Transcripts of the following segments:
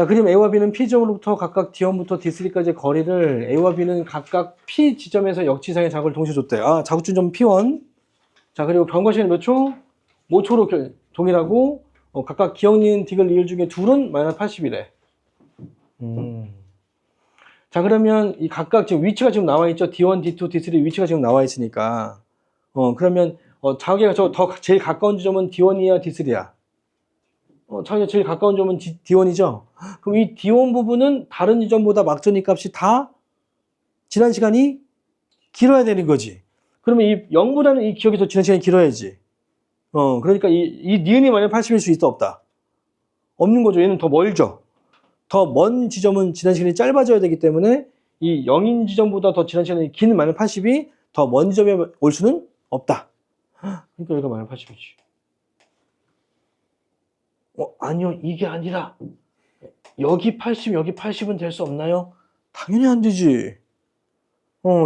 자, 그림 A와 B는 P점으로부터 각각 D1부터 D3까지의 거리를 A와 B는 각각 P 지점에서 역지상의 자극을 동시에 줬대. 아, 자극준점 P1. 자, 그리고 경과 시간이 몇 초? 5초로 동일하고, 각각 기억, 니은, 디귿, 리을 중에 둘은 마이너스 80이래. 자, 그러면 이 각각 지금 위치가 지금 나와 있죠? D1, D2, D3 위치가 지금 나와 있으니까. 그러면, 자기가 제일 가까운 지점은 D1이야, D3야? 자기가 제일 가까운 점은 D1이죠? 그럼 이 D1 부분은 다른 지점보다 막전이 값이 다 지난 시간이 길어야 되는 거지. 그러면 이 0보다는 이 기억이 더 지난 시간이 길어야지. 그러니까 이 니은이 만약 80일 수 있다, 없다? 없는 거죠. 얘는 더 멀죠. 더 먼 지점은 지난 시간이 짧아져야 되기 때문에 이 0인 지점보다 더 지난 시간이 긴 마이너스 80이 더 먼 지점에 올 수는 없다. 그러니까 여기가 마이너스 80이지. 아니요, 이게 아니라 여기 80, 여기 80은 될 수 없나요? 당연히 안 되지.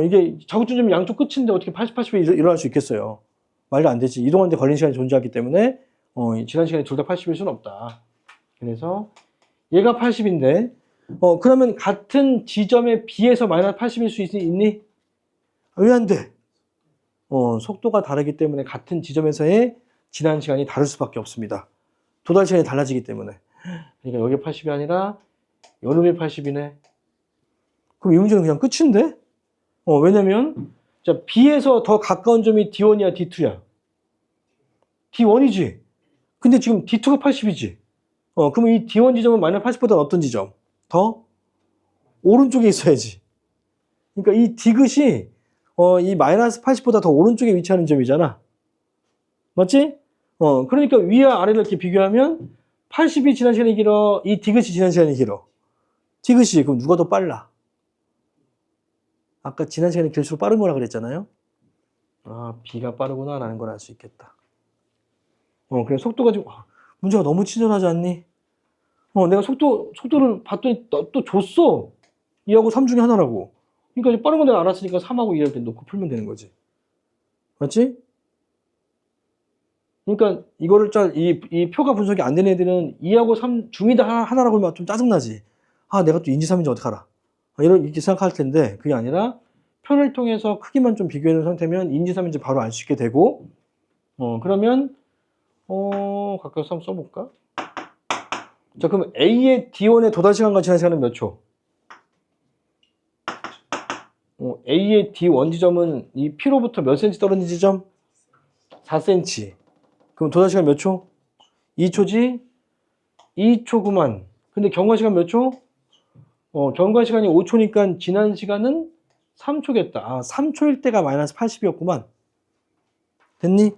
이게 자극준점이 양쪽 끝인데 어떻게 80, 80이 일어날 수 있겠어요? 말도 안 되지. 이동하는데 걸리는 시간이 존재하기 때문에 지난 시간이 둘 다 80일 수는 없다. 그래서 얘가 80인데 그러면 같은 지점에 비해서 마이너스 80일 수 있니? 왜 안 돼? 속도가 다르기 때문에 같은 지점에서의 지난 시간이 다를 수밖에 없습니다. 도달 시간이 달라지기 때문에. 그러니까 여기 80이 아니라 요놈이 80이네. 그럼 이 문제는 그냥 끝인데? 왜냐면 자, B에서 더 가까운 점이 D1이야, D2야? D1이지. 근데 지금 D2가 80이지. 그럼 이 D1 지점은 마이너스 80보다 어떤 지점? 더 오른쪽에 있어야지. 그러니까 이 디귿이 이 마이너스 80보다 더 오른쪽에 위치하는 점이잖아. 맞지? 그러니까 위와 아래를 이렇게 비교하면 80이 지난 시간이 길어, 이 디귿이 지난 시간이 길어. 디귿이 그럼 누가 더 빨라? 아까 지난 시간이 길수록 빠른 거라 그랬잖아요. 아, B가 빠르구나라는 걸 알 수 있겠다. 그래 속도가 지금 문제가 너무 친절하지 않니? 내가 속도를 봤더니 또 줬어. 2하고 3 중에 하나라고. 그러니까 이제 빠른 거 내가 알았으니까 3하고 2를 이렇게 놓고 풀면 되는 거지. 맞지? 그러니까 이거를 이 표가 분석이 안 되는 애들은 2하고 3 중이다 하나라고 하면 좀 짜증나지. 아, 내가 또 인지 3인지 어떡하라. 이렇게 생각할 텐데 그게 아니라 표를 통해서 크기만 좀 비교해 놓은 상태면 인지 3인지 바로 알 수 있게 되고 그러면 각각 한번 써볼까? 자, 그럼 A의 D1의 도달 시간과 지난 시간은 몇 초? A의 D1 지점은 이 P로부터 몇 cm 떨어진 지점? 4cm. 그럼 도달 시간 몇 초? 2초지? 2초구만. 근데 경과 시간 몇 초? 경과 시간이 5초니까 지난 시간은 3초겠다. 아, 3초일 때가 마이너스 80이었구만. 됐니?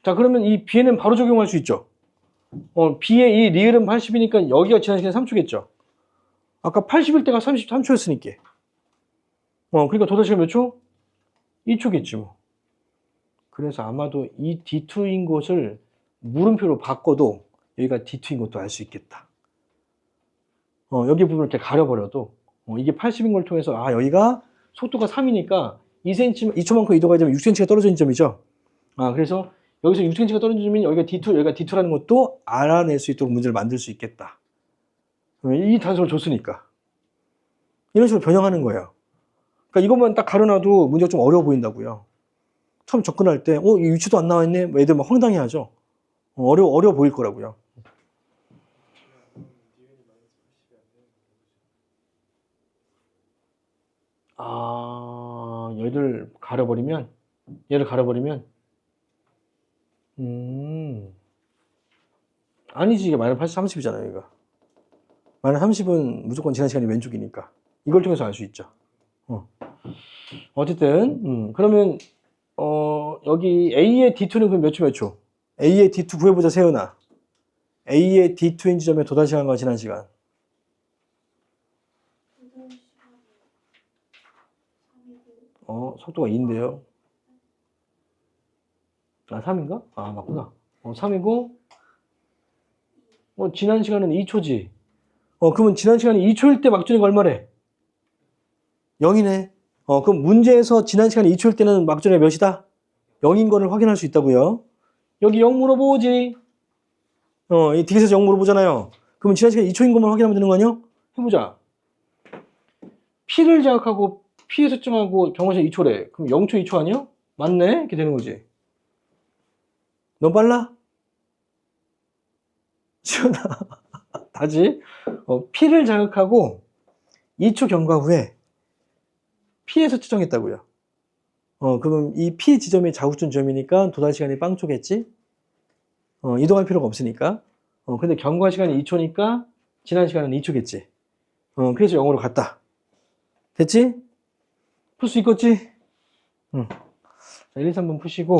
자, 그러면 이 B에는 바로 적용할 수 있죠. B의 이 리을은 80이니까 여기가 지난 시간이 3초겠죠. 아까 80일 때가 33초였으니까. 그러니까 도달 시간 몇 초? 2초겠지 뭐. 그래서 아마도 이 D2인 것을 물음표로 바꿔도 여기가 D2인 것도 알 수 있겠다. 여기 부분을 이렇게 가려버려도 이게 80인 걸 통해서 아, 여기가 속도가 3이니까 2초만큼 이동하게 되면 6cm가 떨어진 점이죠. 아, 그래서 여기서 6cm가 떨어진 점이면 여기가 D2, 여기가 D2라는 것도 알아낼 수 있도록 문제를 만들 수 있겠다. 이 단서를 줬으니까. 이런 식으로 변형하는 거예요. 그러니까 이것만 딱 가려놔도 문제가 좀 어려워 보인다고요. 처음 접근할 때, 이 위치도 안 나와 있네? 애들 막 황당해 하죠. 어려워 보일 거라고요. 아, 얘를 가려버리면, 아니지, 이게 마이너스 80, 30이잖아요, 이거. 마이너스 30은 무조건 지난 시간이 왼쪽이니까. 이걸 통해서 알 수 있죠. 어쨌든, 그러면, 여기 A의 D2는 그럼 몇 초? A의 D2 구해보자, 세연아. A의 D2인 지점의 도달 시간과 지난 시간. 속도가 2인데요. 아, 3인가? 아, 맞구나. 3이고, 지난 시간은 2초지. 그러면 지난 시간이 2초일 때 막전이가 얼마래? 0이네. 그럼 문제에서 지난 시간이 2초일 때는 막전이 몇이다? 0인 거를 확인할 수 있다고요. 여기 0 물어보지. 이 디귿에서 0 물어보잖아요. 그러면 지난 시간 2초인 것만 확인하면 되는 거 아니야? 해보자. P를 자극하고 P의 수점하고 경과시간 2초래. 그럼 0초, 2초 아니야? 맞네? 이렇게 되는 거지. 너무 빨라? 시원하. 다시. P를 자극하고 2초 경과 후에 P에서 측정했다고요. 그럼 이 P 지점이 자국준 지점이니까 도달 시간이 빵초겠지? 이동할 필요가 없으니까. 근데 경과 시간이 2초니까 지난 시간은 2초겠지. 그래서 0으로 갔다. 됐지? 풀 수 있겠지? 자, 1, 2, 3번 푸시고